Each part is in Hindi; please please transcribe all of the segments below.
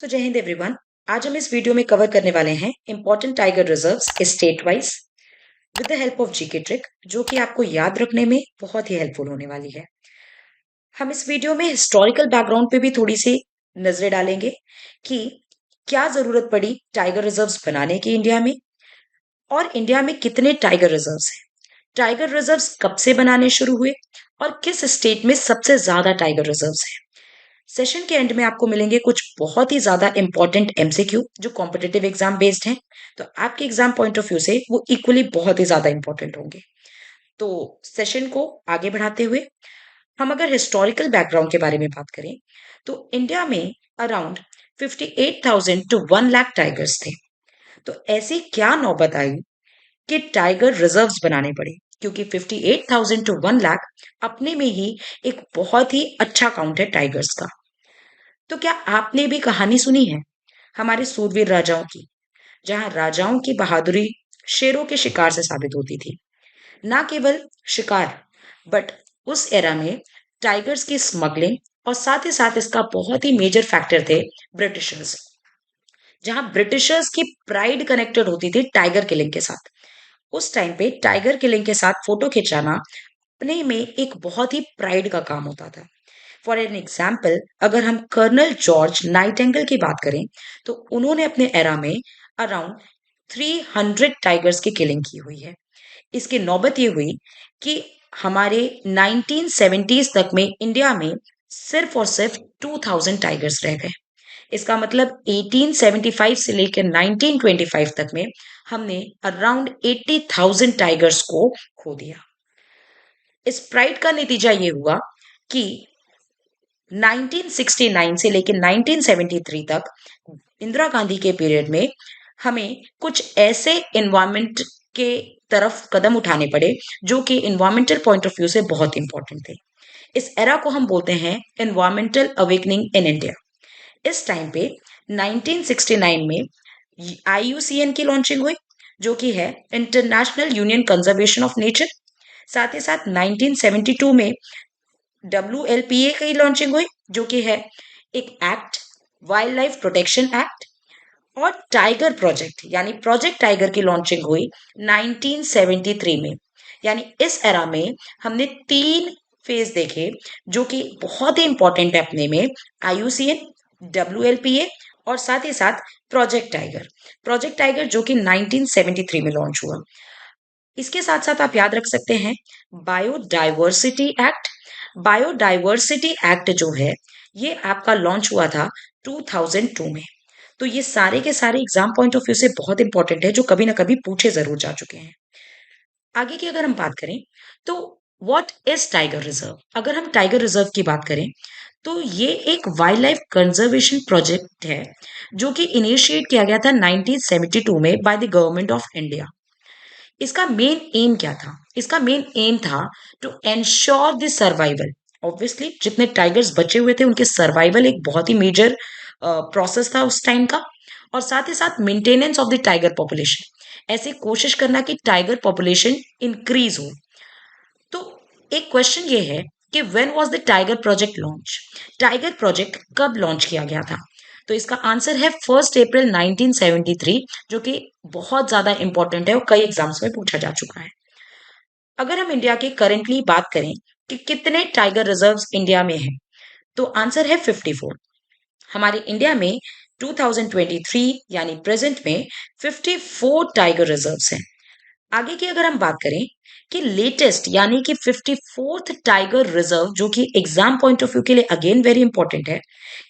तो जय हिंद एवरीवन। आज हम इस वीडियो में कवर करने वाले हैं important tiger reserves state wise with the help of GK trick, जो कि आपको याद रखने में बहुत ही हेल्पफुल होने वाली है। हम इस वीडियो में हिस्टोरिकल बैकग्राउंड पे भी थोड़ी सी नजरें डालेंगे कि क्या जरूरत पड़ी टाइगर रिजर्व्स बनाने की इंडिया में, और इंडिया में कितने टाइगर रिजर्व्स हैं, टाइगर रिजर्व्स कब से बनाने शुरू हुए, और किस स्टेट में सबसे ज्यादा टाइगर रिजर्व्स हैं। सेशन के एंड में आपको मिलेंगे कुछ बहुत ही ज्यादा इंपॉर्टेंट एमसीक्यू जो कॉम्पिटेटिव एग्जाम बेस्ड हैं। तो आपके एग्जाम पॉइंट ऑफ व्यू से वो इक्वली बहुत ही ज्यादा इंपॉर्टेंट होंगे। तो सेशन को आगे बढ़ाते हुए हम अगर हिस्टोरिकल बैकग्राउंड के बारे में बात करें तो इंडिया में अराउंड 58,000 टू 1 लाख टाइगर्स थे। तो ऐसी क्या नौबत आई कि टाइगर रिजर्व्स बनाने पड़े, क्योंकि 58,000 टू 1 लाख अपने में ही एक बहुत ही अच्छा काउंट है टाइगर्स का। तो क्या आपने भी कहानी सुनी है हमारे सूरवीर राजाओं की, जहां राजाओं की बहादुरी शेरों के शिकार से साबित होती थी। ना केवल शिकार, बट उस एरा में टाइगर्स की स्मगलिंग, और साथ ही साथ इसका बहुत ही मेजर फैक्टर थे ब्रिटिशर्स, जहां ब्रिटिशर्स की प्राइड कनेक्टेड होती थी टाइगर किलिंग के साथ। उस टाइम पे टाइगर किलिंग के साथ फोटो खिंचाना अपने में एक बहुत ही प्राइड का काम होता था। फॉर एन एग्जाम्पल, अगर हम कर्नल जॉर्ज नाइटेंगल की बात करें तो उन्होंने अपने एरा में अराउंड 300 टाइगर्स की किलिंग की हुई है। इसकी नौबत ये हुई कि हमारे 1970s तक में इंडिया में सिर्फ और सिर्फ 2000 टाइगर्स रह गए। इसका मतलब 1875 से लेकर 1925 तक में हमने अराउंड 80,000 टाइगर्स को खो दिया। इस प्राइड का नतीजा ये हुआ कि 1969 से लेकर 1973 तक इंदिरा गांधी के पीरियड में हमें कुछ ऐसे एनवायरमेंट के तरफ कदम उठाने पड़े जो कि एनवायरमेंटल पॉइंट ऑफ व्यू से बहुत इंपॉर्टेंट थे। इस एरा को हम बोलते हैं एनवायरमेंटल अवेकनिंग इन इंडिया। इस टाइम पे 1969 में आईयूसीएन की लॉन्चिंग हुई, जो कि है international union conservation of nature. साथ ही साथ 1972 में WLPA की लॉन्चिंग हुई, जो कि है एक act, wild life protection act. और टाइगर प्रोजेक्ट यानी प्रोजेक्ट टाइगर की लॉन्चिंग हुई 1973 में। यानी इस एरा में हमने 3 फेज देखे जो कि बहुत ही इंपॉर्टेंट है अपने में, आईयूसीएन, WLPA और साथ ही साथ प्रोजेक्ट टाइगर जो कि 1973 में लॉन्च हुआ। इसके साथ साथ आप याद रख सकते हैं बायोडाइवर्सिटी एक्ट। बायोडाइवर्सिटी एक्ट जो है ये आपका लॉन्च हुआ था 2002 में। तो ये सारे के सारे एग्जाम पॉइंट ऑफ व्यू से बहुत इंपॉर्टेंट है, जो कभी ना कभी पूछे जरूर जा चुके हैं। आगे की अगर हम बात करें तो व्हाट इज टाइगर रिजर्व। अगर हम टाइगर रिजर्व की बात करें तो ये एक वाइल्ड लाइफ कंजर्वेशन प्रोजेक्ट है जो कि इनिशिएट किया गया था 1972 में by the government of India. इसका मेन एम क्या था? इसका मेन एम था to ensure the survival. Obviously जितने टाइगर्स बचे हुए थे उनके सर्वाइवल एक बहुत ही मेजर प्रोसेस था उस टाइम का, और साथ ही साथ maintenance of the tiger population, ऐसे कोशिश करना कि टाइगर पॉपुलेशन इंक्रीज हो। तो एक क्वेश्चन ये है कि when was the tiger project launch, tiger project कब लॉन्च किया गया था? तो इसका आंसर है 1 अप्रैल 1973, जो कि बहुत ज्यादा इंपॉर्टेंट है और कई एग्जाम्स में पूछा जा चुका है। अगर हम इंडिया की करेंटली बात करें कि कितने टाइगर रिजर्व्स इंडिया में हैं, तो आंसर है 54। हमारे इंडिया में 2023 यानी प्रेजेंट में 54 टाइगर रिजर्व्स हैं। आगे की अगर हम बात करें कि लेटेस्ट यानी कि 54th टाइगर रिजर्व, जो कि एग्जाम पॉइंट ऑफ व्यू के लिए अगेन वेरी इंपॉर्टेंट है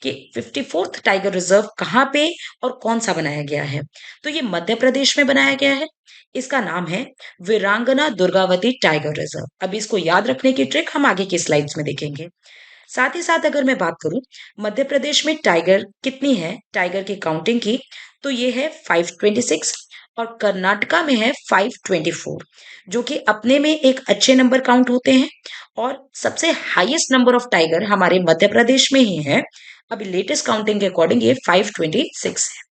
कि 54th टाइगर रिजर्व कहाँ पे और कौन सा बनाया गया है, तो ये मध्य प्रदेश में बनाया गया है। इसका नाम है वीरांगना दुर्गावती टाइगर रिजर्व। अब इसको याद रखने की ट्रिक हम आगे की स्लाइड्स में देखेंगे। साथ ही साथ अगर मैं बात करूं मध्य प्रदेश में टाइगर कितनी है, टाइगर की काउंटिंग की, तो ये है 526, और कर्नाटका में है 524, जो कि अपने में एक अच्छे नंबर काउंट होते हैं। और सबसे हाईएस्ट नंबर ऑफ टाइगर हमारे मध्य प्रदेश में ही है। अभी लेटेस्ट काउंटिंग के अकॉर्डिंग ये 526 है।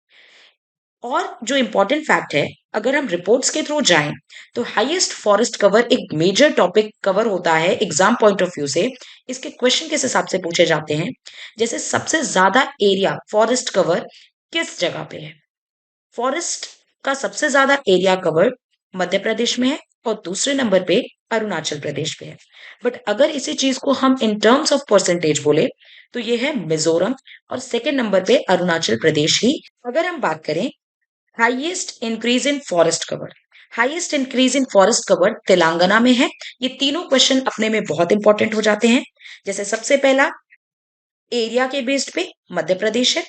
और जो इंपॉर्टेंट फैक्ट है, अगर हम रिपोर्ट्स के थ्रू जाएं तो हाईएस्ट फॉरेस्ट कवर एक मेजर टॉपिक कवर होता है एग्जाम पॉइंट ऑफ व्यू से। इसके क्वेश्चन किस हिसाब से पूछे जाते हैं, जैसे सबसे ज्यादा एरिया फॉरेस्ट कवर किस जगह पे है। फॉरेस्ट का सबसे ज्यादा एरिया कवर मध्य प्रदेश में है और दूसरे नंबर पे अरुणाचल प्रदेश पे है। बट अगर इसी चीज को हम इन टर्म्स ऑफ परसेंटेज बोले तो ये है मिजोरम और सेकेंड नंबर पे अरुणाचल प्रदेश ही। अगर हम बात करें highest increase in forest cover, highest increase in forest cover Telangana में है। ये तीनों क्वेश्चन अपने में बहुत इंपॉर्टेंट हो जाते हैं। जैसे सबसे पहला एरिया के बेस्ड पे मध्य प्रदेश है,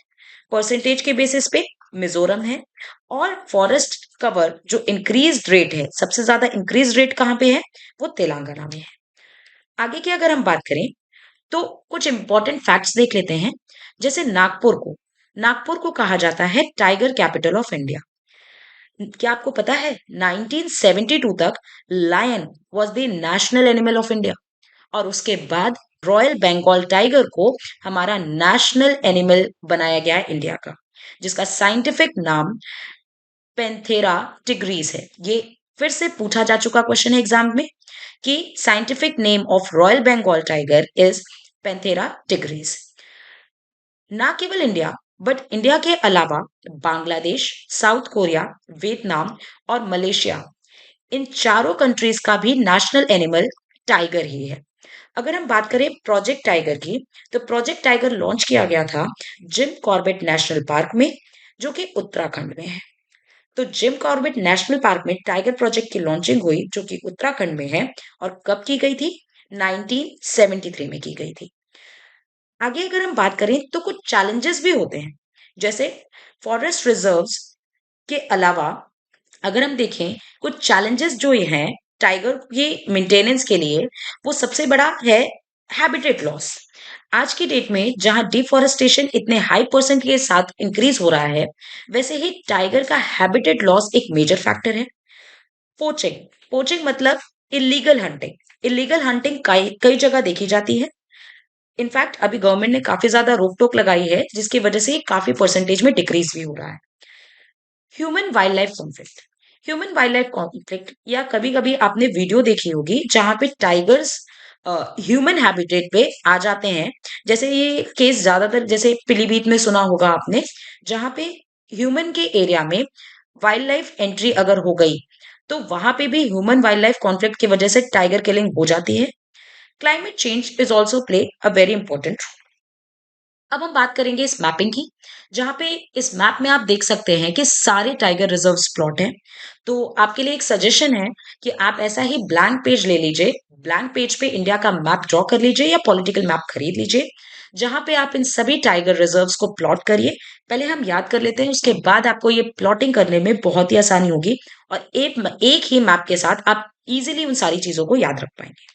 परसेंटेज के बेसिस पे मिजोरम है, और फॉरेस्ट कवर जो इंक्रीज रेट है, सबसे ज्यादा इंक्रीज रेट कहाँ पे है, वो तेलंगाना में है। आगे की अगर हम बात करें तो कुछ इंपॉर्टेंट फैक्ट्स देख लेते हैं। जैसे नागपुर को कहा जाता है टाइगर कैपिटल ऑफ इंडिया। क्या आपको पता है 1972 तक lion was the national animal of India, और उसके बाद रॉयल बंगाल टाइगर को हमारा नेशनल एनिमल बनाया गया है इंडिया का, जिसका साइंटिफिक नाम पेंथेरा टिग्रीस है। ये फिर से पूछा जा चुका क्वेश्चन है एग्जाम में कि scientific name of royal Bengal tiger is Panthera tigris. ना केवल इंडिया बट इंडिया के अलावा बांग्लादेश, साउथ कोरिया, वियतनाम और मलेशिया, इन चारों कंट्रीज का भी नेशनल एनिमल टाइगर ही है। अगर हम बात करें प्रोजेक्ट टाइगर की, तो प्रोजेक्ट टाइगर लॉन्च किया गया था जिम कॉर्बेट नेशनल पार्क में, जो कि उत्तराखंड में है। तो जिम कॉर्बेट नेशनल पार्क में टाइगर प्रोजेक्ट की लॉन्चिंग हुई, जो कि उत्तराखंड में है, और कब की गई थी, 1973 में की गई थी। आगे अगर हम बात करें तो कुछ चैलेंजेस भी होते हैं। जैसे फॉरेस्ट रिजर्व्स के अलावा अगर हम देखें कुछ चैलेंजेस जो ये हैं टाइगर के मेंटेनेंस के लिए, वो सबसे बड़ा है हैबिटेट लॉस। आज की डेट में जहां डिफोरेस्टेशन इतने हाई परसेंट के साथ इंक्रीज हो रहा है, वैसे ही टाइगर का हैबिटेट लॉस एक मेजर फैक्टर है। पोचिंग, पोचिंग मतलब इलीगल हंटिंग। इलीगल हंटिंग कई कई जगह देखी जाती है। इनफैक्ट अभी गवर्नमेंट ने काफी ज्यादा रोक टोक लगाई है, जिसकी वजह से काफी परसेंटेज में डिक्रीज भी हो रहा है। Human wild life conflict, human wild life conflict, या कभी कभी आपने वीडियो देखी होगी जहां पे टाइगर्स ह्यूमन हैबिटेट पे आ जाते हैं। जैसे ये केस ज्यादातर जैसे पीलीभीत में सुना होगा आपने, जहां पे ह्यूमन के एरिया में वाइल्ड लाइफ एंट्री अगर हो गई तो वहां पे भी ह्यूमन वाइल्ड लाइफ कॉन्फ्लिक्ट की वजह से टाइगर किलिंग हो जाती है। Climate change is also play a very important. अब हम बात करेंगे इस मैपिंग की, जहां पे इस मैप में आप देख सकते हैं कि सारे टाइगर रिजर्व्स प्लॉट हैं। तो आपके लिए एक सजेशन है कि आप ऐसा ही ब्लैंक पेज ले लीजिए, ब्लैंक पेज पे इंडिया का मैप ड्रॉ कर लीजिए या पॉलिटिकल मैप खरीद लीजिए, जहां पे आप इन सभी टाइगर रिजर्व्स को प्लॉट करिए। पहले हम याद कर लेते हैं, उसके बाद आपको ये प्लॉटिंग करने में बहुत ही आसानी होगी, और एक ही मैप के साथ आप इजीली उन सारी चीजों को याद रख पाएंगे।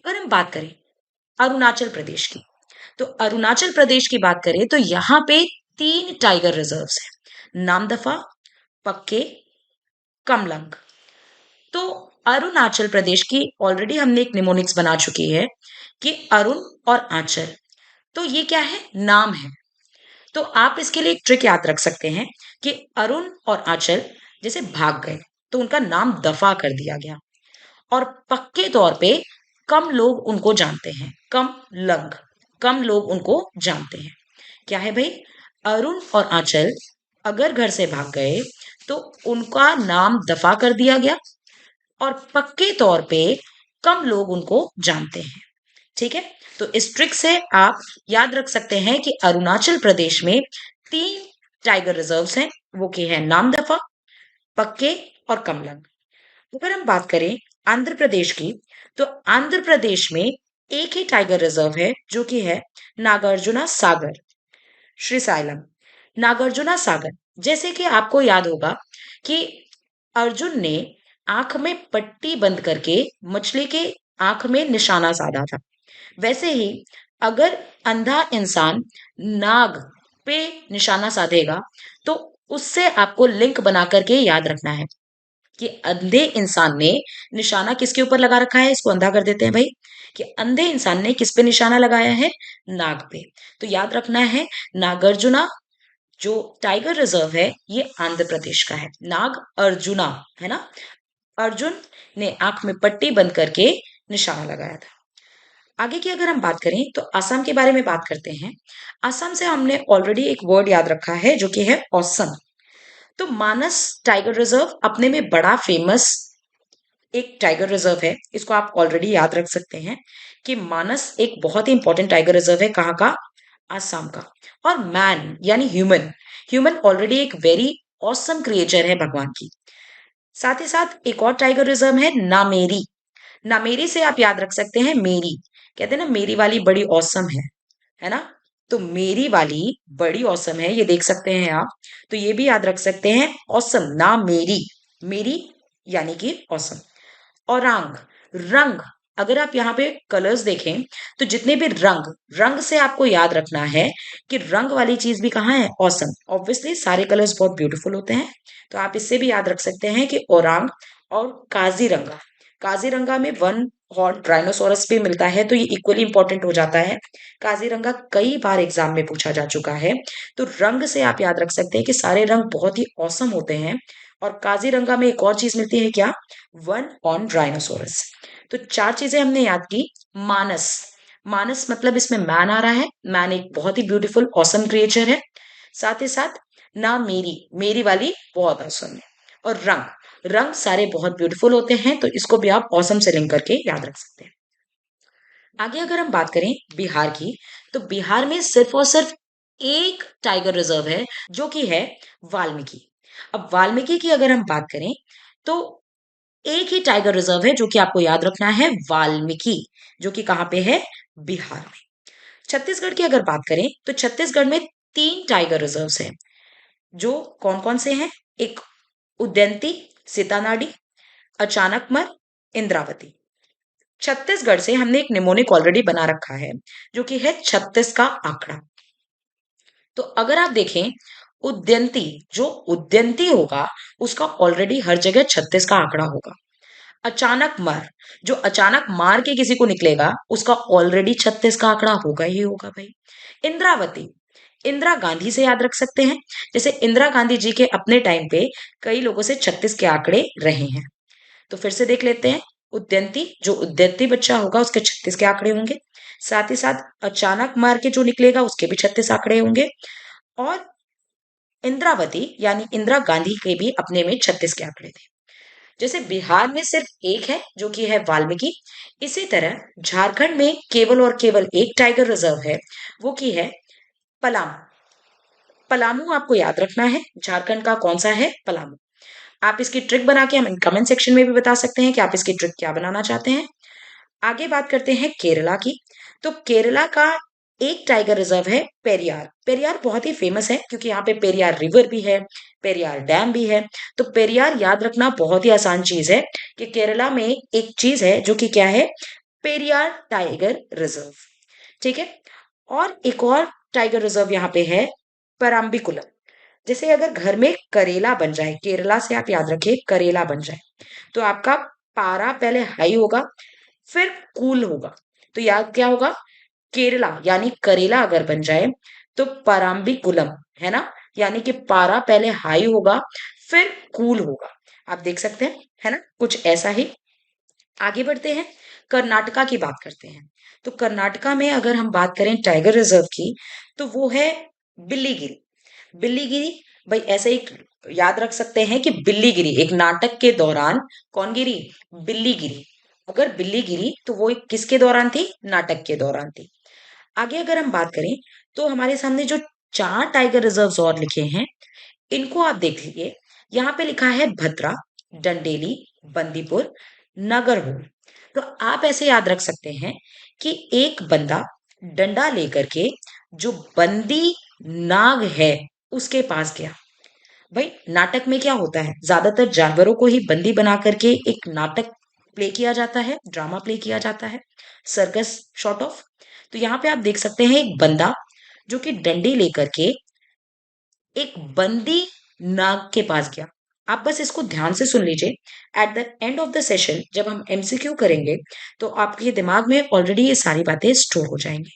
अगर हम बात करें अरुणाचल प्रदेश की, तो अरुणाचल प्रदेश की बात करें तो यहाँ पे 3 टाइगर रिजर्व्स हैं, नामदफा, पक्के, कमलंग। तो अरुणाचल प्रदेश की ऑलरेडी हमने एक निमोनिक्स बना चुकी है कि अरुण और आंचल। तो ये क्या है, नाम है। तो आप इसके लिए एक ट्रिक याद रख सकते हैं कि अरुण और आंचल जैसे भाग गए तो उनका नाम दफा कर दिया गया, और पक्के तौर पे कम लोग उनको जानते हैं, कम लोग उनको जानते हैं। क्या है भाई, अरुण और आंचल अगर घर से भाग गए तो उनका नाम दफा कर दिया गया, और पक्के तौर पे कम लोग उनको जानते हैं। ठीक है, तो इस ट्रिक से आप याद रख सकते हैं कि अरुणाचल प्रदेश में 3 टाइगर रिजर्व्स हैं, वो के हैं नामदफा, पक्के और कमलंग। अगर हम बात करें आंध्र प्रदेश की, तो आंध्र प्रदेश में एक ही टाइगर रिजर्व है, जो कि है नागार्जुना सागर, श्रीसाइलम। नागार्जुना सागर, जैसे कि आपको याद होगा कि अर्जुन ने आंख में पट्टी बंद करके मछली के आंख में निशाना साधा था, वैसे ही अगर अंधा इंसान नाग पे निशाना साधेगा तो उससे आपको लिंक बना करके याद रखना है कि अंधे इंसान ने निशाना किसके ऊपर लगा रखा है। इसको अंधा कर देते हैं भाई, कि अंधे इंसान ने किस पे निशाना लगाया है, नाग पे। तो याद रखना है नागार्जुना जो टाइगर रिजर्व है ये आंध्र प्रदेश का है। नाग अर्जुना, है ना, अर्जुन ने आंख में पट्टी बंद करके निशाना लगाया था। आगे की अगर हम बात करें तो असम के बारे में बात करते हैं। असम से हमने ऑलरेडी एक वर्ड याद रखा है जो कि है औसम। तो मानस टाइगर रिजर्व अपने में बड़ा फेमस एक टाइगर रिजर्व है। इसको आप ऑलरेडी याद रख सकते हैं कि मानस एक बहुत ही इंपॉर्टेंट टाइगर रिजर्व है। कहाँ का? आसाम का। और मैन यानी ह्यूमन, ह्यूमन ऑलरेडी एक वेरी ऑसम क्रिएचर है भगवान की। साथ ही साथ एक और टाइगर रिजर्व है नामेरी। नामेरी से आप याद रख सकते हैं मेरी, कहते हैं ना मेरी वाली बड़ी औसम है ना। तो मेरी वाली बड़ी औसम है, ये देख सकते हैं आप। तो ये भी याद रख सकते हैं औसम ना मेरी, मेरी यानी कि औसम। औरांग, रंग, अगर आप यहाँ पे कलर्स देखें तो जितने भी रंग, रंग से आपको याद रखना है कि रंग वाली चीज भी कहाँ है? औसम। ऑब्वियसली सारे कलर्स बहुत ब्यूटीफुल होते हैं, तो आप इससे भी याद रख सकते हैं कि औरांग। और काजीरंगा, काजीरंगा में वन हॉर्न राइनोसोरस भी मिलता है, तो ये इक्वली इंपॉर्टेंट हो जाता है। काजीरंगा कई बार एग्जाम में पूछा जा चुका है। तो रंग से आप याद रख सकते हैं कि सारे रंग बहुत ही औसम होते हैं। और काजीरंगा में एक और चीज मिलती है, क्या? One on rhinoceros. तो चार चीजें हमने याद की। मानस, मानस मतलब इसमें मैन आ रहा है। मैन एक बहुत ही ब्यूटीफुल ऑसम क्रिएचर है। साथ ही साथ ना मेरी, मेरी वाली बहुत ऑसम है। और रंग, रंग सारे बहुत ब्यूटीफुल होते हैं, तो इसको भी आप ऑसम से लिंक करके याद रख सकते हैं। आगे अगर हम बात करें बिहार की, तो बिहार में सिर्फ और सिर्फ एक टाइगर रिजर्व है जो कि है वाल्मीकि। अब वाल्मीकि की अगर हम बात करें तो एक ही टाइगर रिजर्व है जो कि आपको याद रखना है, वाल्मीकि, जो कि कहाँ पे है? बिहार में। छत्तीसगढ़ की अगर बात करें तो छत्तीसगढ़ में तीन टाइगर रिजर्व्स हैं, जो कौन कौन से हैं? एक उदयंती, सीतानाडी, अचानकमर, इंद्रावती। छत्तीसगढ़ से हमने एक निमोनिक ऑलरेडी बना रखा है जो कि है 36 का आंकड़ा। तो अगर आप देखें उद्यंती, जो उद्यंती होगा उसका ऑलरेडी हर जगह 36 का आंकड़ा होगा। अचानक मार, जो अचानक मार के किसी को निकलेगा उसका ऑलरेडी 36 का आंकड़ा होगा ही होगा भाई। इंद्रावती, इंदिरा गांधी से याद रख सकते हैं। जैसे इंदिरा गांधी जी के अपने टाइम पे कई लोगों से 36 के आंकड़े रहे हैं। तो फिर से देख लेते हैं। उद्यंती, जो उद्यंती बच्चा होगा उसके 36 के आंकड़े होंगे। साथ ही साथ अचानक मार के जो निकलेगा उसके भी 36 आंकड़े होंगे। और इंद्रावती यानी इंदिरा गांधी के भी अपने में 36 के आंकड़े थे। जैसे बिहार में सिर्फ एक है जो कि है वाल्मीकि, इसी तरह झारखंड में केवल और केवल एक टाइगर रिजर्व है, वो की है पलामू। पलामू आपको याद रखना है, झारखंड का कौन सा है? पलामू। आप इसकी ट्रिक बना के हमें कमेंट सेक्शन में भी बता सकते हैं कि आप इसकी ट्रिक क्या बनाना चाहते हैं। आगे बात करते हैं केरला की। तो केरला का एक टाइगर रिजर्व है पेरियार। पेरियार बहुत ही फेमस है क्योंकि यहाँ पे पेरियार रिवर भी है, पेरियार डैम भी है। तो पेरियार याद रखना बहुत ही आसान चीज है कि केरला में एक चीज है जो कि क्या है? Periyar tiger reserve. ठीक है। और एक और टाइगर रिजर्व यहाँ पे है पराम्बिकुलम। जैसे अगर घर में करेला बन जाए, केरला से आप याद रखिए करेला बन जाए, तो आपका पारा पहले हाई होगा फिर कूल होगा। तो याद क्या होगा? केरला यानी करेला अगर बन जाए तो पराम्बिकुलम, है ना, यानी कि पारा पहले हाई होगा फिर कूल होगा। आप देख सकते हैं, है ना, कुछ ऐसा ही। आगे बढ़ते हैं, कर्नाटका की बात करते हैं। तो कर्नाटका में अगर हम बात करें टाइगर रिजर्व की, तो वो है बिल्लीगिरी। बिल्लीगिरी, भाई ऐसे ही याद रख सकते हैं कि बिल्लीगिरी एक नाटक के दौरान कौन गिरी? बिल्ली गिरी। अगर बिल्ली गिरी तो वो किसके दौरान थी? नाटक के दौरान थी। आगे अगर हम बात करें तो हमारे सामने जो चार टाइगर रिजर्व्स और लिखे हैं इनको आप देख लीजिए। यहाँ पे लिखा है भद्रा, डंडेली, बंदीपुर, नगरहोल। तो आप ऐसे याद रख सकते हैं कि एक बंदा डंडा लेकर के जो बंदी नाग है उसके पास गया। भाई नाटक में क्या होता है? ज्यादातर जानवरों को ही बंदी बना करके एक नाटक प्ले किया जाता है, ड्रामा प्ले किया जाता है, सर्कस शॉर्ट ऑफ। तो यहाँ पे आप देख सकते हैं एक बंदा जो कि डंडी लेकर के एक बंदी नाग के पास गया। आप बस इसको ध्यान से सुन लीजिए। At the end of the session जब हम एमसीक्यू करेंगे तो आपके दिमाग में ऑलरेडी ये सारी बातें स्टोर हो जाएंगी।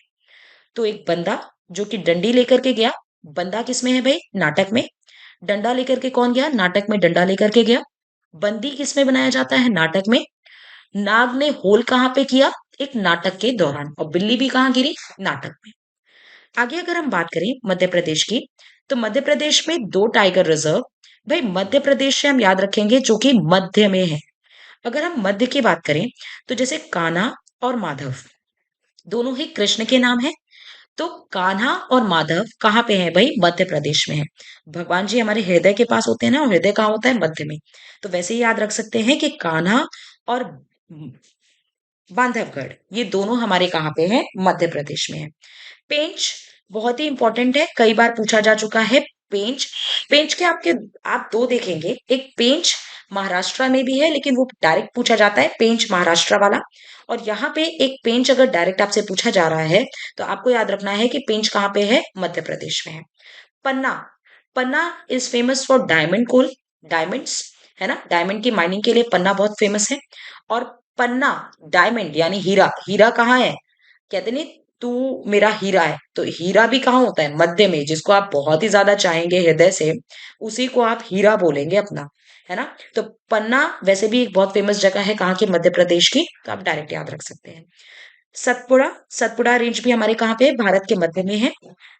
तो एक बंदा जो कि डंडी लेकर के गया, बंदा किस में है भाई? नाटक में। डंडा लेकर के कौन गया? नाटक में डंडा लेकर के गया। बंदी किस में बनाया जाता है? नाटक में। नाग ने होल कहाँ पे किया? एक नाटक के दौरान। और बिल्ली भी कहाँ गिरी? नाटक में। आगे अगर हम बात करें मध्य प्रदेश की, तो मध्य प्रदेश में दो टाइगर रिजर्व। भाई मध्य प्रदेश से हम याद रखेंगे जो कि मध्य में है। अगर हम मध्य की बात करें, तो जैसे कान्हा और माधव दोनों ही कृष्ण के नाम है। तो कान्हा और माधव कहाँ पे है भाई? मध्य प्रदेश में है। भगवान जी हमारे हृदय के पास होते हैं ना, और हृदय कहाँ होता है? मध्य में। तो वैसे ही याद रख सकते हैं कि कान्हा और बांधवगढ़ ये दोनों हमारे कहाँ पे हैं? मध्य प्रदेश में है। पेंच बहुत ही इंपॉर्टेंट है, कई बार पूछा जा चुका है। पेंच, पेंच के आपके आप दो देखेंगे, एक पेंच महाराष्ट्र में भी है, लेकिन वो डायरेक्ट पूछा जाता है पेंच महाराष्ट्र वाला। और यहाँ पे एक पेंच अगर डायरेक्ट आपसे पूछा जा रहा है, तो आपको याद रखना है कि पेंच कहाँ पे है? मध्य प्रदेश में है। Panna, Panna is famous for diamond coal, diamonds, है ना? डायमंड की माइनिंग के लिए पन्ना बहुत फेमस है। और पन्ना डायमंड यानी हीरा, हीरा कहाँ है? कहते नहीं तू मेरा हीरा है, तो हीरा भी कहाँ होता है? मध्य में। जिसको आप बहुत ही ज्यादा चाहेंगे हृदय से, उसी को आप हीरा बोलेंगे अपना, है ना? तो पन्ना वैसे भी एक बहुत फेमस जगह है, कहाँ की? मध्य प्रदेश की। तो आप डायरेक्ट याद रख सकते हैं। सतपुड़ा, सतपुड़ा रेंज भी हमारे कहाँ पे है? भारत के मध्य में है।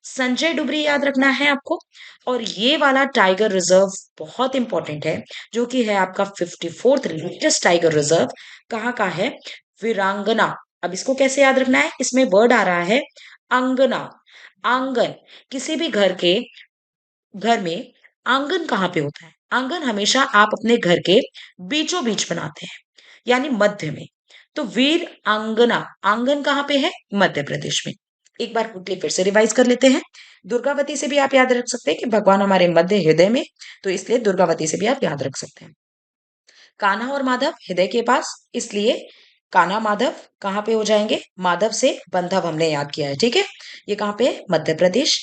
संजय डुबरी याद रखना है आपको। और ये वाला टाइगर रिजर्व बहुत इंपॉर्टेंट है, जो कि है आपका 54th लेटेस्ट टाइगर रिजर्व। कहाँ का है? वीरांगना। अब इसको कैसे याद रखना है? इसमें वर्ड आ रहा है अंगना, आंगन। किसी भी घर में आंगन कहाँ पे होता है? आंगन हमेशा आप अपने घर के बीचों बीच बनाते हैं, यानी मध्य में। तो वीर आंगना, आंगन कहाँ पे है? मध्य प्रदेश में। एक बार क्विकली फिर से रिवाइज कर लेते हैं। दुर्गावती से भी आप याद रख सकते हैं कि भगवान हमारे मध्य हृदय में, तो इसलिए दुर्गावती से भी आप याद रख सकते हैं। कान्हा और माधव हृदय के पास, इसलिए कान्हा माधव कहाँ पे हो जाएंगे? माधव से बंधव हमने याद किया है, ठीक है? ये कहाँ पे है? मध्य प्रदेश।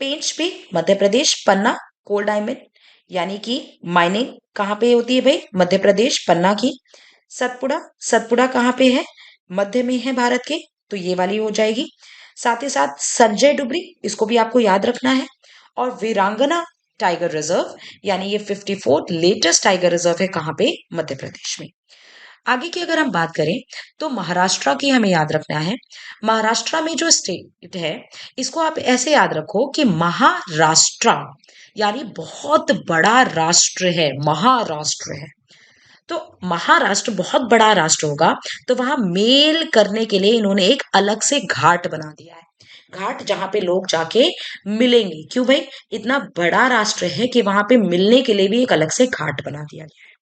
पेंच भी मध्य प्रदेश। पन्ना कोल डायमंड यानी कि माइनिंग कहाँ पे होती है भाई? मध्य प्रदेश, पन्ना की। सतपुड़ा, सतपुड़ा कहाँ पे है? मध्य में है भारत के, तो ये वाली हो जाएगी। साथ ही साथ संजय डुबरी, इसको भी आपको याद रखना है। और वीरांगना टाइगर रिजर्व, यानी ये 54th लेटेस्ट टाइगर रिजर्व है कहाँ पे? मध्य प्रदेश में। आगे की अगर हम बात करें, तो महाराष्ट्र की हमें याद रखना है। महाराष्ट्र में जो स्टेट है, इसको आप ऐसे याद रखो कि महाराष्ट्र यानी बहुत बड़ा राष्ट्र है, महाराष्ट्र है। तो महाराष्ट्र बहुत बड़ा राष्ट्र होगा, तो वहां मेल करने के लिए इन्होंने एक अलग से घाट बना दिया है। घाट जहां पे लोग जाके मिलेंगे। क्यों भाई? इतना बड़ा राष्ट्र है कि वहां पे मिलने के लिए भी एक अलग से घाट बना दिया गया है।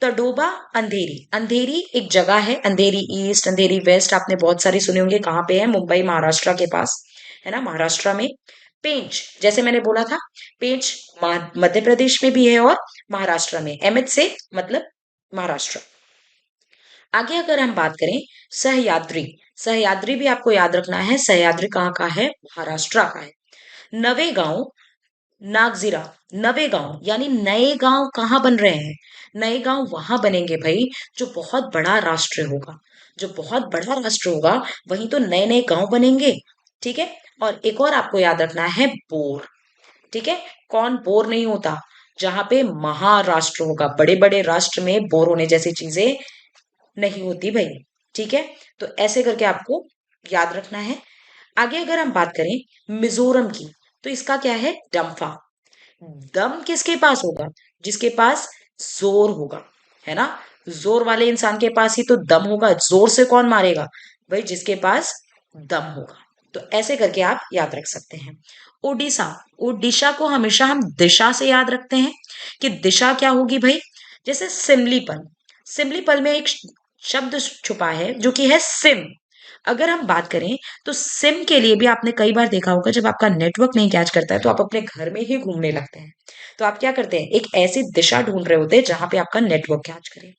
तडोबा, अंधेरी, अंधेरी एक जगह है। अंधेरी ईस्ट, अंधेरी वेस्ट आपने बहुत सारी सुने होंगे। कहाँ पे है? मुंबई महाराष्ट्र के पास, है ना? महाराष्ट्र में। पेंच, जैसे मैंने बोला था, पेंच मध्य प्रदेश में भी है और महाराष्ट्र में। एमएच से मतलब महाराष्ट्र। आगे अगर हम बात करें, सहयाद्री, सहयाद्री भी आपको याद रखना है। सहयाद्री कहाँ का है? महाराष्ट्र का है। नवे गांव, नागजीरा, नवे गांव यानी नए गांव कहाँ बन रहे हैं? नए गांव वहां बनेंगे भाई जो बहुत बड़ा राष्ट्र होगा। जो बहुत बड़ा राष्ट्र होगा, वहीं तो नए नए गांव बनेंगे, ठीक है? और एक और आपको याद रखना है, बोर, ठीक है? कौन बोर नहीं होता? जहां पे महाराष्ट्र होगा, बड़े बड़े राष्ट्र में बोर होने जैसी चीजें नहीं होती भाई, ठीक है? तो ऐसे करके आपको याद रखना है। आगे अगर हम बात करें मिजोरम की, तो इसका क्या है? डम्फा। दम किसके पास होगा? जिसके पास जोर होगा, है ना? जोर वाले इंसान के पास ही तो दम होगा। जोर से कौन मारेगा? भाई जिसके पास दम होगा। तो ऐसे करके आप याद रख सकते हैं। ओडिशा, ओडिशा को हमेशा हम दिशा से याद रखते हैं कि दिशा क्या होगी भाई? जैसे सिमलीपल, सिमलीपल में एक शब्द छुपा है जो कि है सिम। अगर हम बात करें, तो सिम के लिए भी आपने कई बार देखा होगा, जब आपका नेटवर्क नहीं कैच करता है तो आप अपने घर में ही घूमने लगते हैं। तो आप क्या करते हैं? एक ऐसी दिशा ढूंढ रहे होते हैं जहां पे आपका नेटवर्क कैच करे।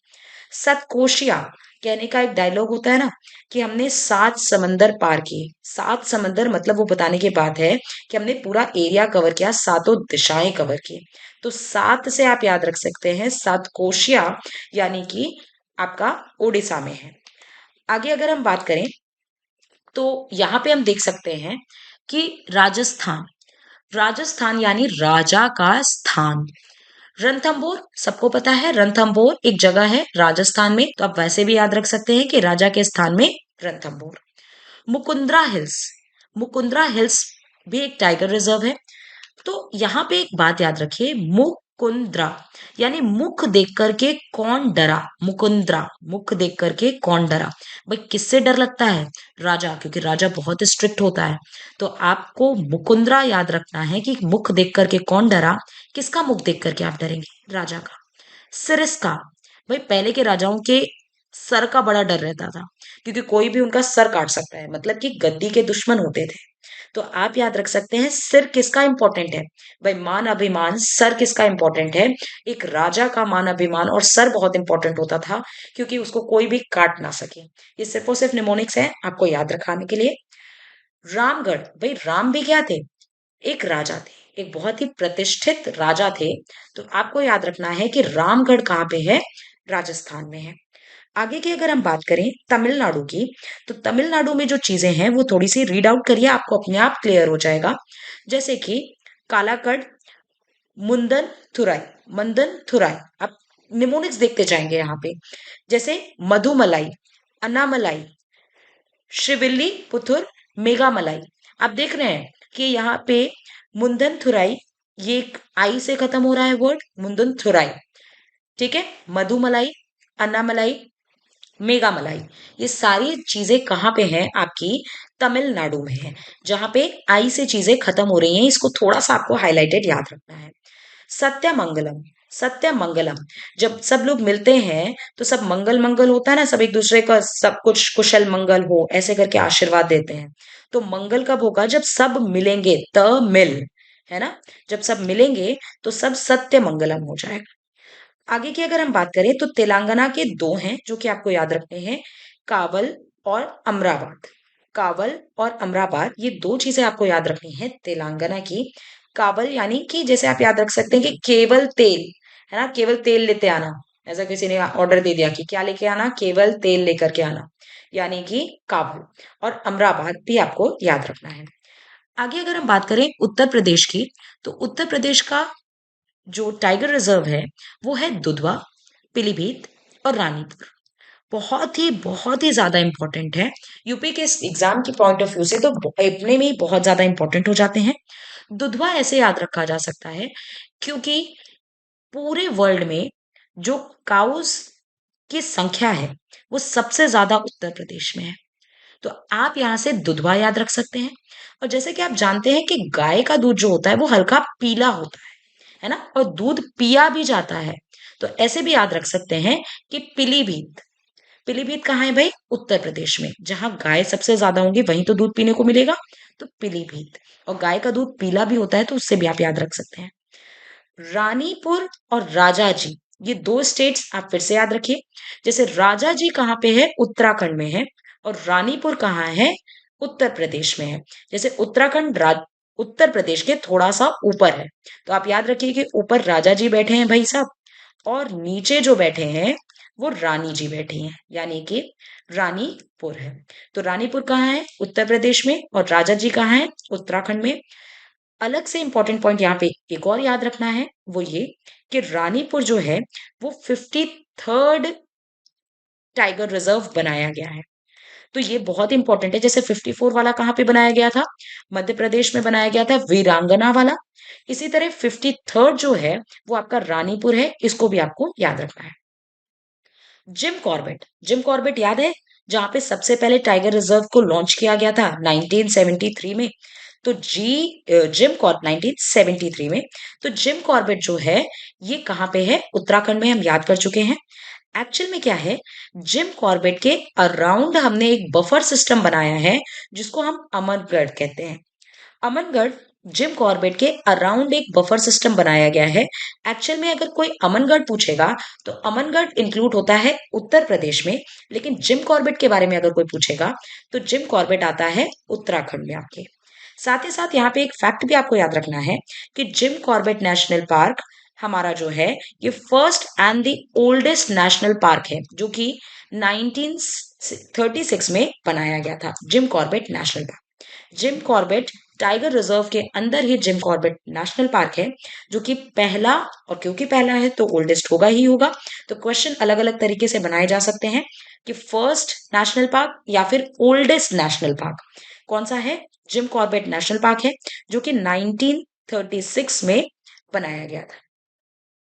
सतकोशिया कहने का एक डायलॉग होता है ना, कि हमने 7 समंदर पार किए। 7 समंदर मतलब वो बताने की बात है कि हमने पूरा एरिया कवर किया, सातों दिशाएं कवर की। तो 7 से आप याद रख सकते हैं सतकोशिया, यानी कि आपका उड़ीसा में है। आगे अगर हम बात करें, तो यहाँ पे हम देख सकते हैं कि राजस्थान, राजस्थान यानी राजा का स्थान। रणथंभौर सबको पता है, रणथंभौर एक जगह है राजस्थान में, तो आप वैसे भी याद रख सकते हैं कि राजा के स्थान में रणथंभौर। मुकुंद्रा हिल्स, मुकुंद्रा हिल्स भी एक टाइगर रिजर्व है। तो यहाँ पे एक बात याद रखिए, मुकुंद्रा यानी मुख देख करके कौन डरा, मुकुंद्रा मुख देख करके कौन डरा। भाई किससे डर लगता है? राजा, क्योंकि राजा बहुत स्ट्रिक्ट होता है। तो आपको मुकुंद्रा याद रखना है कि मुख देख करके कौन डरा। किसका मुख देख करके आप डरेंगे? राजा का। सिरस्का, भाई पहले के राजाओं के सर का बड़ा डर रहता था, क्योंकि कोई भी उनका सर काट सकता है, मतलब कि गद्दी के दुश्मन होते थे। तो आप याद रख सकते हैं सिर किसका इंपॉर्टेंट है। भाई मान अभिमान, सर किसका इंपॉर्टेंट है? एक राजा का मान अभिमान और सर बहुत इंपॉर्टेंट होता था, क्योंकि उसको कोई भी काट ना सके। ये सिर्फ और सिर्फ निमोनिक्स है आपको याद रखाने के लिए। रामगढ़, भाई राम भी क्या थे? एक राजा थे, एक बहुत ही प्रतिष्ठित राजा थे। तो आपको याद रखना है कि रामगढ़ कहाँ पे है? राजस्थान में है। आगे की अगर हम बात करें तमिलनाडु की, तो तमिलनाडु में जो चीजें हैं वो थोड़ी सी रीड आउट करिए, आपको अपने आप क्लियर हो जाएगा। जैसे कि कालाकड़, मुंदन थुराई, मंदन थुराई। आप निमोनिक्स देखते जाएंगे यहाँ पे। जैसे मधुमलाई, अन्नामलाई, श्रीविल्ली पुथुर, मेघामलाई। आप देख रहे हैं कि यहाँ पे मुंदन थुराई, ये एक आई से खत्म हो रहा है वर्ड, मुंदन थुराई। ठीक है, मधुमलाई, अन्नामलाई, मेघामलाई, ये सारी चीजें कहाँ पे हैं? आपकी तमिलनाडु में है, जहां पे आई से चीजें खत्म हो रही हैं। इसको थोड़ा सा आपको हाईलाइटेड याद रखना है। सत्यमंगलम, सत्यमंगलम, जब सब लोग मिलते हैं तो सब मंगल मंगल होता है ना, सब एक दूसरे का सब कुछ कुशल मंगल हो ऐसे करके आशीर्वाद देते हैं। तो मंगल कब होगा? जब सब मिलेंगे, त मिल, है ना, जब सब मिलेंगे तो सब सत्य मंगलम हो जाएगा। आगे की अगर हम बात करें तो तेलंगाना के दो हैं जो कि आपको याद रखने हैं, कावल और अमराबाद। कावल और अमराबाद, ये दो चीजें आपको याद रखनी है तेलंगाना की। कावल यानी कि जैसे आप याद रख सकते हैं कि केवल तेल, है ना, केवल तेल लेते आना। ऐसा किसी ने ऑर्डर दे दिया कि क्या लेके आना? केवल तेल लेकर के आना, यानी कि काबुल। और अमराबाद भी आपको याद रखना है। आगे अगर हम बात करें उत्तर प्रदेश की, तो उत्तर प्रदेश का जो टाइगर रिजर्व है वो है दुधवा, पीलीभीत और रानीपुर। बहुत ही ज्यादा इंपॉर्टेंट है। यूपी के एग्जाम के पॉइंट ऑफ व्यू से तो अपने में ही बहुत ज्यादा इंपॉर्टेंट हो जाते हैं। दुधवा ऐसे याद रखा जा सकता है क्योंकि पूरे वर्ल्ड में जो काउस की संख्या है वो सबसे ज्यादा उत्तर प्रदेश में है। तो आप यहाँ से दुधवा याद रख सकते हैं। और जैसे कि आप जानते हैं कि गाय का दूध जो होता है वो हल्का पीला होता है ना, और दूध पिया भी जाता है। तो ऐसे भी याद रख सकते हैं कि पीलीभीत, पीलीभीत कहाँ है भाई? उत्तर प्रदेश में, जहां गाय सबसे ज्यादा होंगी वहीं तो दूध पीने को मिलेगा। तो पीलीभीत, और गाय का दूध पीला भी होता है तो उससे भी आप याद रख सकते हैं। रानीपुर और राजाजी, ये दो स्टेट्स आप फिर से याद रखिए। जैसे राजाजी कहाँ पे है? उत्तराखंड में है। और रानीपुर कहाँ है? उत्तर प्रदेश में है। जैसे उत्तराखंड उत्तर प्रदेश के थोड़ा सा ऊपर है। तो आप याद रखिए कि ऊपर राजा जी बैठे हैं भाई साहब, और नीचे जो बैठे हैं वो रानी जी बैठी हैं, यानी कि रानीपुर है। तो रानीपुर कहाँ है? उत्तर प्रदेश में। और राजा जी कहाँ है? उत्तराखंड में। अलग से इंपॉर्टेंट पॉइंट यहाँ पे एक और याद रखना है, वो ये कि रानीपुर जो है वो 53rd टाइगर रिजर्व बनाया गया है। तो ये बहुत इंपॉर्टेंट है। जैसे 54 वाला कहाँ पे बनाया गया था? मध्य प्रदेश में बनाया गया था, वीरांगना वाला। इसी तरह 53rd जो है वो आपका रानीपुर है, इसको भी आपको याद रखना है। जिम कॉर्बेट, जिम कॉर्बेट याद है? जहां पे सबसे पहले टाइगर रिजर्व को लॉन्च किया गया था 1973 में। तो जिम कॉर्ब 1973 में। तो जिम कॉर्बेट जो है ये कहाँ पे है? उत्तराखंड में, हम याद कर चुके हैं। एक्चुअल में क्या है, जिम कॉर्बेट के अराउंड हमने एक बफर सिस्टम बनाया है जिसको हम अमरगढ़ कहते हैं। अमनगढ़, जिम कॉर्बेट के अराउंड एक बफर सिस्टम बनाया गया है। एक्चुअल में अगर कोई अमनगढ़ पूछेगा तो अमनगढ़ इंक्लूड होता है उत्तर प्रदेश में, लेकिन जिम कॉर्बेट के बारे में अगर कोई पूछेगा तो जिम कॉर्बेट आता है उत्तराखंड में आपके। साथ ही साथ यहाँ पे एक फैक्ट भी आपको याद रखना है कि जिम कॉर्बेट नेशनल पार्क हमारा जो है ये first and the oldest national park है, जो कि 1936 में बनाया गया था, Jim Corbett national park. Jim Corbett tiger reserve के अंदर ही जिम कॉर्बेट नेशनल पार्क है, जो कि पहला, और क्योंकि पहला है तो ओल्डेस्ट होगा ही होगा। तो क्वेश्चन अलग अलग तरीके से बनाए जा सकते हैं कि फर्स्ट नेशनल पार्क या फिर ओल्डेस्ट नेशनल पार्क कौन सा है। जिम कॉर्बेट नेशनल पार्क है, जो कि 1936 में बनाया गया था।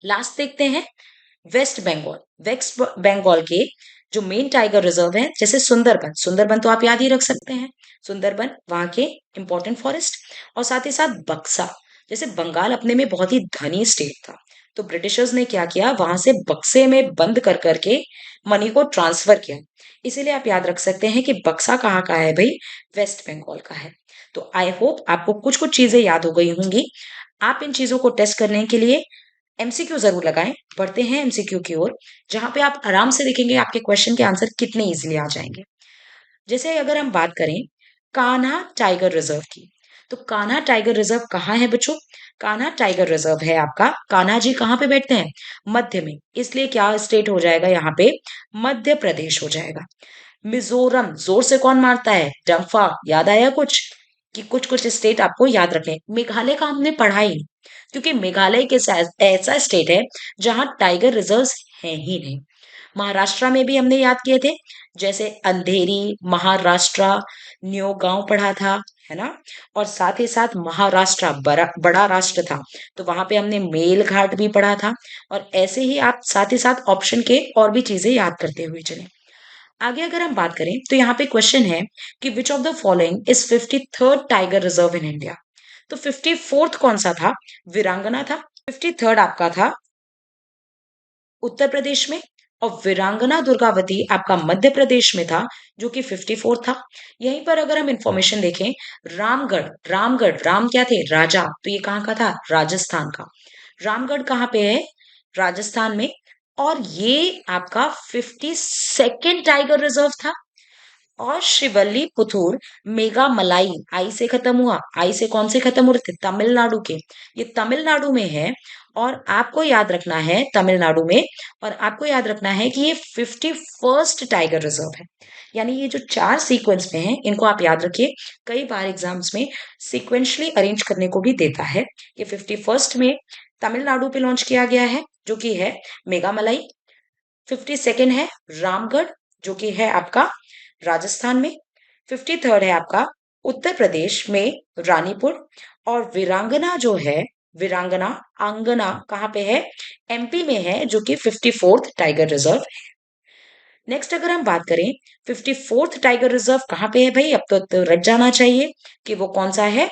लास्ट देखते हैं वेस्ट बंगाल। वेस्ट बंगाल के जो मेन टाइगर रिजर्व है, जैसे सुंदरबन, सुंदरबन तो आप याद ही रख सकते हैं, सुंदरबन वहां के इंपॉर्टेंट फॉरेस्ट, और साथ ही साथ बक्सा। जैसे बंगाल अपने में बहुत ही धनी स्टेट था, तो ब्रिटिशर्स ने क्या किया, वहां से बक्से में बंद कर करके मनी को ट्रांसफर किया। इसीलिए आप याद रख सकते हैं कि बक्सा कहाँ का है भाई, वेस्ट बंगाल का है। तो आई होप आपको कुछ कुछ चीजें याद हो गई होंगी। आप इन चीजों को टेस्ट करने के लिए एमसीक्यू जरूर लगाएं। बढ़ते हैं एमसीक्यू की ओर, जहां पे आप आराम से देखेंगे आपके क्वेश्चन के आंसर कितने इजीली आ जाएंगे। जैसे अगर हम बात करें कान्हा टाइगर रिजर्व की, तो कान्हा टाइगर रिजर्व कहाँ है बच्चों। कान्हा टाइगर रिजर्व है आपका, कान्हा जी कहाँ पे बैठते हैं, मध्य में, इसलिए क्या स्टेट हो जाएगा यहाँ पे, मध्य प्रदेश हो जाएगा। मिजोरम, जोर से कौन मारता है, डंफा, याद आया कुछ, कि कुछ कुछ स्टेट आपको याद रखने। मेघालय का हमने पढ़ा ही नहीं, क्योंकि मेघालय के साथ ऐसा स्टेट है जहां टाइगर रिजर्व्स हैं ही नहीं। महाराष्ट्र में भी हमने याद किए थे, जैसे अंधेरी, महाराष्ट्र, न्यू गांव पढ़ा था, है ना। और साथ ही साथ महाराष्ट्र बड़ा बड़ा राष्ट्र था, तो वहां पे हमने मेल घाट भी पढ़ा था। और ऐसे ही आप साथ ही साथ ऑप्शन के और भी चीजें याद करते हुए चले। आगे अगर हम बात करें तो यहाँ पे क्वेश्चन है कि which of the following is 53rd tiger reserve in India. तो 54th कौन सा था, वीरांगना था। 53rd आपका था उत्तर प्रदेश में, और वीरांगना दुर्गावती आपका मध्य प्रदेश में था, जो कि 54 था। यहीं पर अगर हम इंफॉर्मेशन देखें, रामगढ़, रामगढ़, राम क्या थे, राजा, तो ये कहाँ का था, राजस्थान का। रामगढ़ कहाँ पे है, राजस्थान में। और ये आपका 52nd टाइगर रिजर्व था। और श्रीवल्ली पुथुर मेगा मलाई, आई से खत्म हुआ, आई से कौन से खत्म हो रहे थे, तमिलनाडु के, ये तमिलनाडु में है। और आपको याद रखना है तमिलनाडु में, और आपको याद रखना है कि ये 51st टाइगर रिजर्व है। यानी ये जो चार सीक्वेंस में है, इनको आप याद रखिए। कई बार एग्जाम्स में सिक्वेंशली अरेंज करने को भी देता है। ये 51st में तमिलनाडु पे लॉन्च किया गया है, जो कि है मेघामलाई। 52nd है रामगढ़, जो कि है आपका राजस्थान में। 53rd है आपका उत्तर प्रदेश में रानीपुर। और वीरांगना जो है, वीरांगना, आंगना कहाँ पे है, एमपी में है, जो कि 54th टाइगर रिजर्व है। नेक्स्ट अगर हम बात करें 54th टाइगर रिजर्व कहाँ पे है भाई, अब तो रट जाना चाहिए कि वो कौन सा है,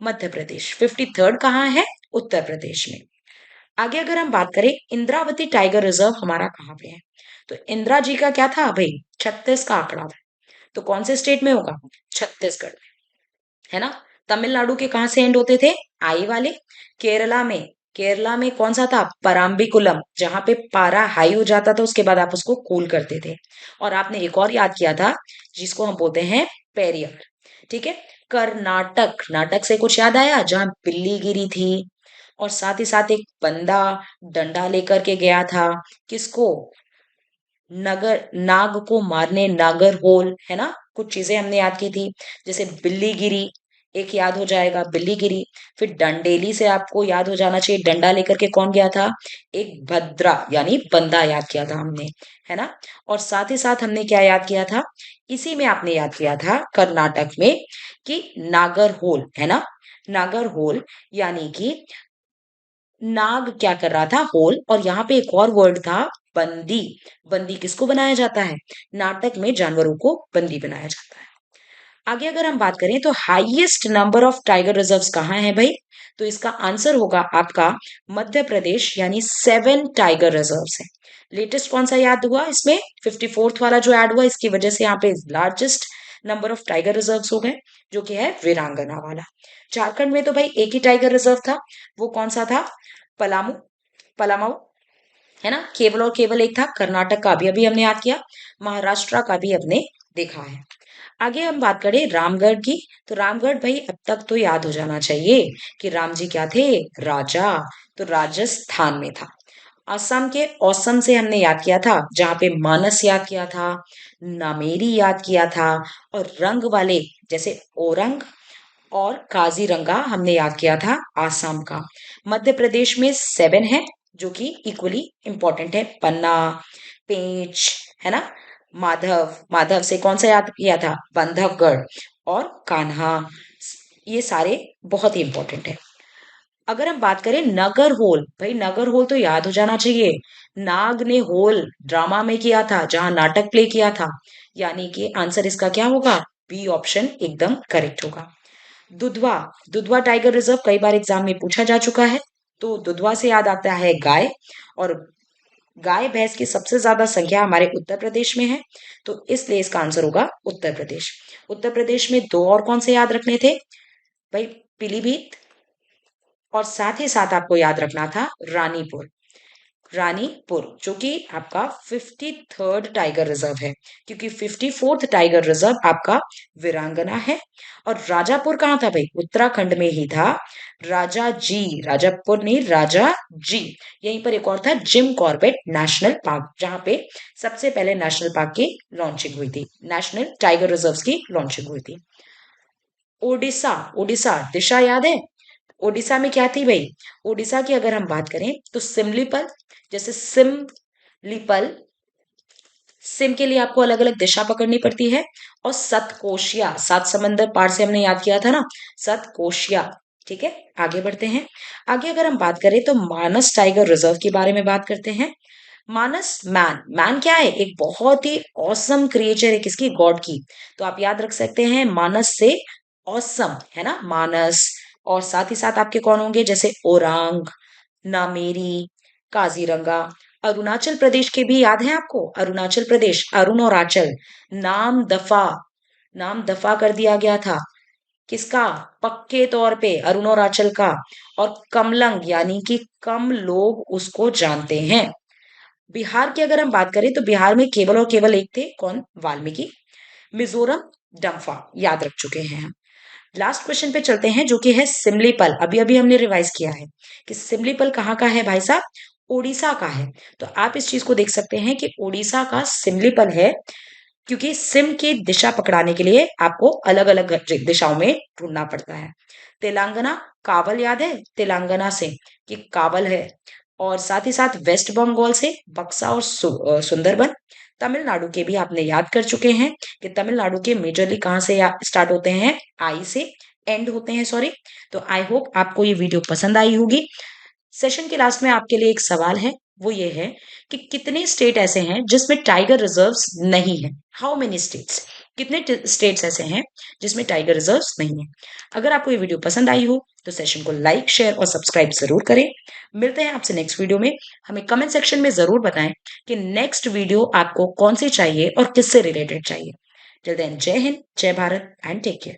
मध्य प्रदेश। 53rd कहाँ है, उत्तर प्रदेश में। आगे अगर हम बात करें इंद्रावती टाइगर रिजर्व हमारा कहाँ पे है, तो इंदिरा जी का क्या था भाई, 36 का आंकड़ा था। तो कौन से स्टेट में होगा, छत्तीसगढ़ में, है ना। तमिलनाडु के कहां से एंड होते थे, आई वाले। केरला में, केरला में कौन सा था, पराम्बिकुलम, जहां पे पारा हाई हो जाता था उसके बाद आप उसको कूल करते थे। और आपने एक और याद किया था, जिसको हम बोलते हैं पेरियर। ठीक है। कर्नाटक, नाटक से कुछ याद आया, जहां बिल्ली गिरी थी। और साथ ही साथ एक बंदा डंडा लेकर के गया था, किसको, नगर, नाग को मारने, नागर होल, है ना। कुछ चीजें हमने याद की थी, जैसे बिल्ली गिरी, एक याद हो जाएगा बिल्ली गिरी। फिर डंडेली से आपको याद हो जाना चाहिए, डंडा लेकर के कौन गया था, एक भद्रा यानी बंदा याद किया था हमने, है ना। और साथ ही साथ हमने क्या याद किया था, इसी में आपने याद किया था कर्नाटक में, कि नागर होल, है ना। नागर होल यानी कि नाग क्या कर रहा था, होल। और यहाँ पे एक और वर्ड था, बंदी। बंदी किसको बनाया जाता है, नाटक में जानवरों को बंदी बनाया जाता है। आगे अगर हम बात करें तो highest number of tiger reserves कहाँ है भाई, तो इसका आंसर होगा आपका मध्य प्रदेश, यानी 7 टाइगर रिजर्व्स है। लेटेस्ट कौन सा याद हुआ इसमें, 54th वाला जो ऐड हुआ, इसकी वजह से यहाँ पे largest number of tiger reserves हो गए, जो कि है वीरांगना वाला। झारखंड में तो भाई एक ही टाइगर रिजर्व था, वो कौन सा था, पलामू, पलामऊ, है ना। केवल और केवल एक था। कर्नाटक का अभी अभी हमने याद किया, महाराष्ट्र का भी हमने देखा है। आगे हम बात करें रामगढ़ की, तो रामगढ़ भाई अब तक तो याद हो जाना चाहिए कि राम जी क्या थे, राजा। तो राजस्थान में था। असम के औसम से हमने याद किया था, जहां पे मानस याद किया था, नामेरी याद किया था। और रंग वाले, जैसे ओरंग, और काजीरंगा हमने याद किया था आसाम का। मध्य प्रदेश में 7 है जो कि इक्वली इंपॉर्टेंट है, पन्ना, पेंच, है ना, माधव, माधव से कौन सा याद किया था, बांधवगढ़ और कान्हा, ये सारे बहुत ही इंपॉर्टेंट है। अगर हम बात करें नगर होल, भाई नगर होल तो याद हो जाना चाहिए। नाग ने होल ड्रामा में किया था जहां नाटक प्ले किया था, यानी कि आंसर इसका क्या होगा, बी ऑप्शन एकदम करेक्ट होगा। दुधवा, दुधवा टाइगर रिजर्व कई बार एग्जाम में पूछा जा चुका है। तो दुधवा से याद आता है गाय, और गाय भैंस की सबसे ज्यादा संख्या हमारे उत्तर प्रदेश में है, तो इसलिए इसका आंसर होगा उत्तर प्रदेश। उत्तर प्रदेश में दो और कौन से याद रखने थे भाई, पीलीभीत, और साथ ही साथ आपको याद रखना था रानीपुर। रानीपुर जो कि आपका 53rd टाइगर रिजर्व है, क्योंकि 54th टाइगर रिजर्व आपका वीरांगना है। और राजापुर कहाँ था भाई, उत्तराखंड में ही था। राजा जी, राजापुर नहीं, राजा जी। यहीं पर एक और था जिम कॉर्बेट नेशनल पार्क, जहां पे सबसे पहले नेशनल पार्क की लॉन्चिंग हुई थी, नेशनल टाइगर रिजर्व की लॉन्चिंग हुई थी। ओडिशा, ओडिशा दिशा याद है, ओडिशा में क्या थी भाई, ओडिशा की अगर हम बात करें तो सिमलीपल, जैसे सिमलीपल, सिम के लिए आपको अलग अलग दिशा पकड़नी पड़ती है। और सतकोशिया, सात समंदर पार से हमने याद किया था ना, सतकोशिया। ठीक है, आगे बढ़ते हैं। आगे अगर हम बात करें तो मानस टाइगर रिजर्व के बारे में बात करते हैं। मानस, मैन, मैन क्या है, एक बहुत ही औसम क्रिएचर है, किसकी, गॉड की। तो आप याद रख सकते हैं मानस से औसम, है ना, मानस। और साथ ही साथ आपके कौन होंगे, जैसे ओरांग, नामेरी, काजीरंगा। अरुणाचल प्रदेश के भी याद है आपको, अरुणाचल प्रदेश, अरुण और आंचल, नाम दफा, नाम दफा कर दिया गया था, किसका, पक्के तौर पे अरुणाचल का। और कमलंग यानी कि कम लोग उसको जानते हैं। बिहार की अगर हम बात करें तो बिहार में केवल और केवल एक थे, कौन, वाल्मीकि। मिजोरम, डम्फा, याद रख चुके हैं हम। लास्ट क्वेश्चन पे चलते हैं जो कि है सिमलीपल। अभी अभी हमने रिवाइज किया है कि सिमलीपल कहाँ का है भाई साहब, ओडिशा का है। तो आप इस चीज को देख सकते हैं कि ओडिशा का सिमलीपल है, क्योंकि सिम की दिशा पकड़ाने के लिए आपको अलग अलग दिशाओं में ढूंढना पड़ता है। तेलंगाना, कावल याद है, तेलंगाना से कि कावल है। और साथ ही साथ वेस्ट बंगाल से बक्सा और सुंदरबन। तमिलनाडु के भी आपने याद कर चुके हैं कि तमिलनाडु के मेजरली कहाँ से स्टार्ट होते हैं, आई से एंड होते हैं, सॉरी। तो आई होप आपको ये वीडियो पसंद आई होगी। सेशन के लास्ट में आपके लिए एक सवाल है, वो ये है कि कितने स्टेट ऐसे हैं जिसमें टाइगर रिजर्व्स नहीं है, हाउ मेनी स्टेट्स, कितने स्टेट्स ऐसे हैं जिसमें टाइगर रिजर्व्स नहीं है। अगर आपको ये वीडियो पसंद आई हो तो सेशन को लाइक, शेयर और सब्सक्राइब जरूर करें। मिलते हैं आपसे नेक्स्ट वीडियो में। हमें कमेंट सेक्शन में जरूर बताएं कि नेक्स्ट वीडियो आपको कौन सी चाहिए और किससे रिलेटेड चाहिए। टिल देन, जय हिंद, जय भारत एंड टेक केयर।